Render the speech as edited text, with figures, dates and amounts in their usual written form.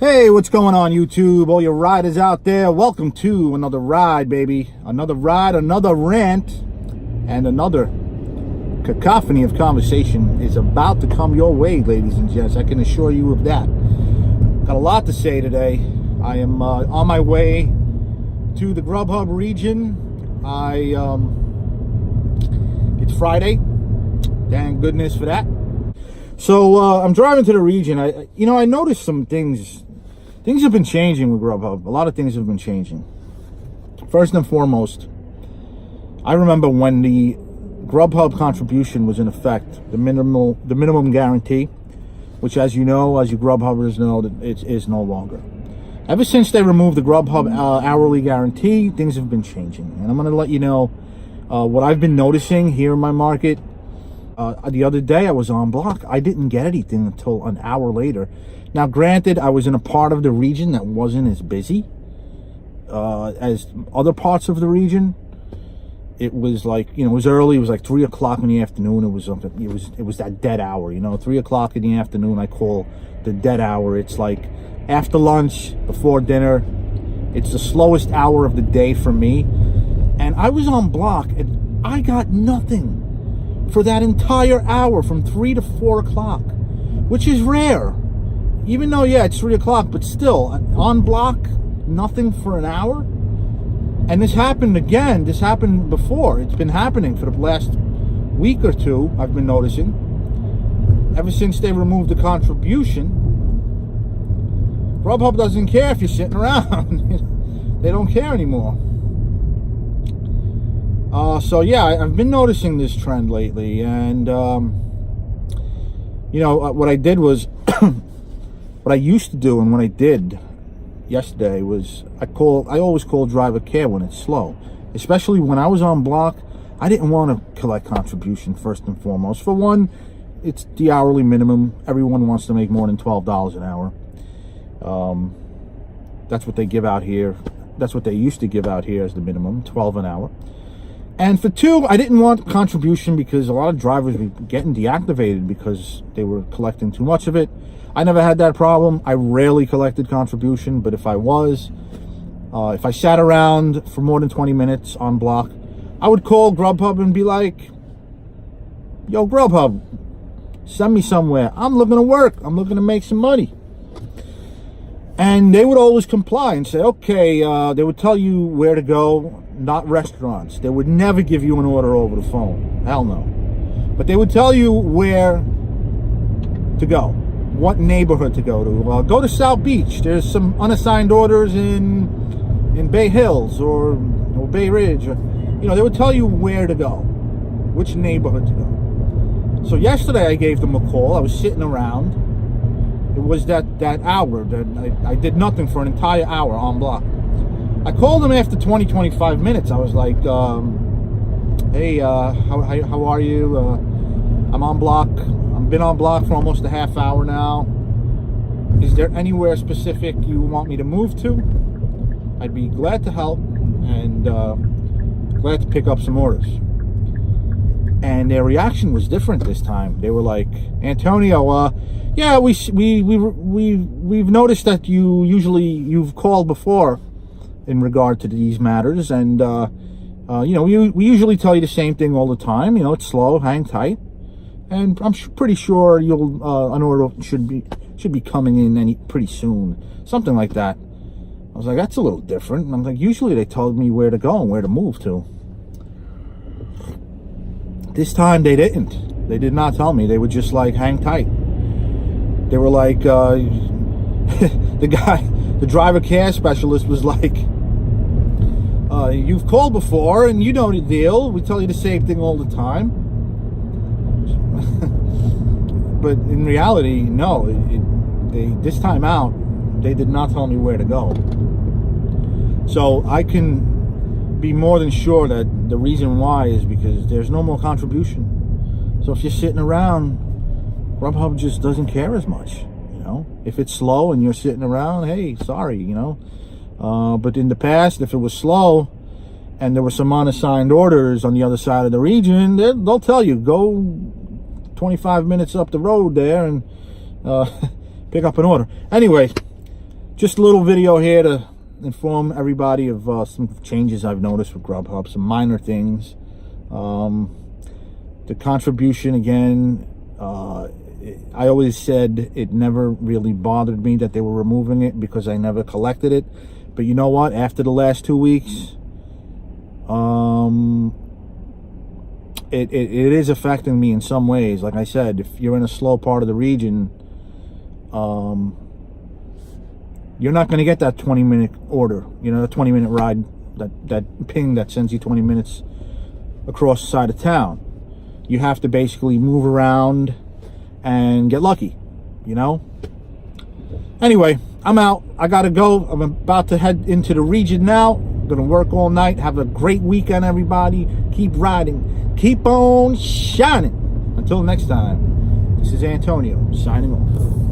Hey, what's going on, YouTube? All your riders out there, welcome to another ride, baby. Another ride, another rant, and another cacophony of conversation is about to come your way, ladies and gents. I can assure you of that. Got a lot to say today. I am on my way to the Grubhub region. It's Friday. Thank goodness for that. So I'm driving to the region. I noticed some things. Things have been changing with Grubhub. A lot of things have been changing. First and foremost, I remember when the Grubhub contribution was in effect, the minimum guarantee, which, as you know, as you Grubhubbers know, that it is no longer. Ever since they removed the Grubhub hourly guarantee, things have been changing, and I'm going to let you know what I've been noticing here in my market. The other day I was on block. I didn't get anything until an hour later. Now, granted, I was in a part of the region that wasn't as busy as other parts of the region. It was like, it was early. It was like 3 o'clock in the afternoon. It was that dead hour, 3 o'clock in the afternoon. I call the dead hour. It's like after lunch, before dinner. It's the slowest hour of the day for me. And I was on block and I got nothing for that entire hour from 3 to 4 o'clock, which is rare. Even though, yeah, it's 3 o'clock, but still, on block, nothing for an hour. And this happened again. This happened before. It's been happening for the last week or two, I've been noticing. Ever since they removed the contribution, Grubhub doesn't care if you're sitting around. They don't care anymore. So yeah, I've been noticing this trend lately, and what I did was, what I used to do, and what I did yesterday was, I always call driver care when it's slow, especially when I was on block. I didn't want to collect contribution first and foremost. For one, it's the hourly minimum. Everyone wants to make more than $12 an hour. That's what they give out here. That's what they used to give out here as the minimum, $12 an hour. And for two, I didn't want contribution because a lot of drivers were getting deactivated because they were collecting too much of it. I never had that problem. I rarely collected contribution, but if I was, if I sat around for more than 20 minutes on block, I would call Grubhub and be like, yo, Grubhub, send me somewhere. I'm looking to work. I'm looking to make some money. And they would always comply and say, okay, they would tell you where to go, not restaurants. They would never give you an order over the phone. Hell no. But they would tell you where to go, what neighborhood to go to. Go to South Beach. There's some unassigned orders in Bay Hills or Bay Ridge. They would tell you where to go, which neighborhood to go. So yesterday I gave them a call. I was sitting around. It was that hour that I did nothing for an entire hour on block. I called them after 20-25 minutes. I was like, hey, how are you? I'm on block. I've been on block for almost a half hour now. Is there anywhere specific you want me to move to? I'd be glad to help and glad to pick up some orders. And their reaction was different this time. They were like, Antonio, yeah, we've noticed that you've called before in regard to these matters, and we usually tell you the same thing all the time. It's slow, hang tight, and I'm pretty sure an order should be coming in pretty soon, something like that. I was like, that's a little different. And I'm like, usually they told me where to go and where to move to. This time they didn't. They did not tell me. They were just like, hang tight. They were like, the driver care specialist was like, you've called before and you know the deal. We tell you the same thing all the time. But in reality, no. This time out, they did not tell me where to go. So I can be more than sure that the reason why is because there's no more contribution. So if you're sitting around, Grubhub just doesn't care as much. If it's slow and you're sitting around, hey, sorry, but in the past, if it was slow and there were some unassigned orders on the other side of the region, they'll tell you, go 25 minutes up the road there and pick up an order. Anyway, just a little video here to inform everybody of some changes I've noticed with Grubhub, some minor things. The contribution, again, I always said it never really bothered me that they were removing it because I never collected it. But you know what? After the last 2 weeks, it is affecting me in some ways. Like I said, if you're in a slow part of the region, you're not going to get that 20-minute order, you know, the 20-minute ride, that ping that sends you 20 minutes across the side of town. You have to basically move around and get lucky, you know? Anyway, I'm out. I got to go. I'm about to head into the region now. I'm going to work all night. Have a great weekend, everybody. Keep riding. Keep on shining. Until next time, this is Antonio signing off.